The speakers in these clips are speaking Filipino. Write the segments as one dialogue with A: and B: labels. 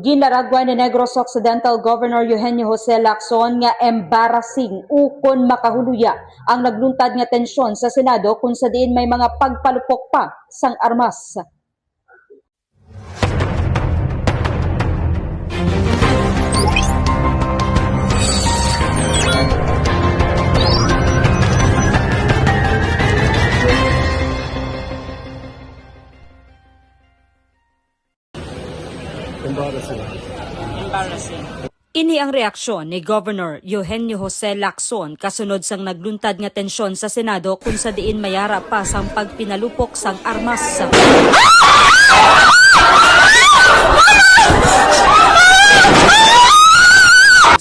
A: Ginlaragwan ni Negros Occidental Governor Eugenio Jose Lacson nga embarrassing ukon makahuluya ang nagluntad nga tensyon sa Senado kung sa diin may mga pagpalupok pa sang armas. Ini ang reaksyon ni Governor Eugenio Jose Lacson kasunod sang nagluntad nga tensyon sa Senado kung sa diin mayara pa sang pagpinalupok sang armas.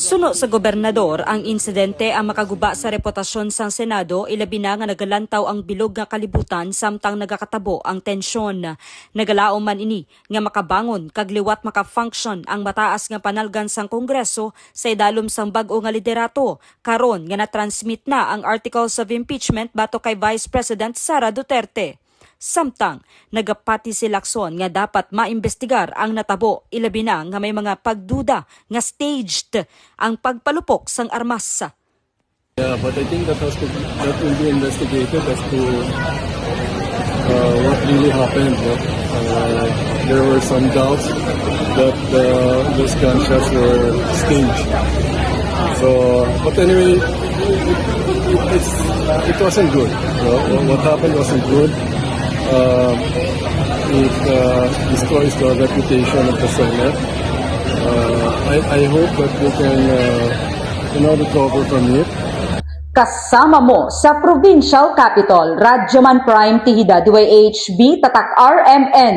A: Suno sa gobernador, ang insidente ang makaguba sa reputasyon sang Senado ilabi na nga nagalantaw ang bilog nga kalibutan samtang nagakatabo ang tensyon. Nagalaom man ini nga makabangon kagliwat makafunction ang mataas nga panalgan sang Kongreso sa idalom sang bag-o nga liderato karon nga na-transmit na ang articles of impeachment bato kay Vice President Sara Duterte. Samtang nagapati si Lacson nga dapat maimbestigar ang natabo ilabi na nga may mga pagduda nga staged ang pagpalupok sang armas.
B: Yeah, but I think that will be investigated as to what really happened. There were some doubts that those gunshots were staged. So, but anyway, it wasn't good. What happened wasn't good. It destroys the reputation of the Senate. I hope that we can recover from it.
A: Kasama mo sa Provincial Capital, Radyoman Prime Tihida, DYHB, Tatak RMN.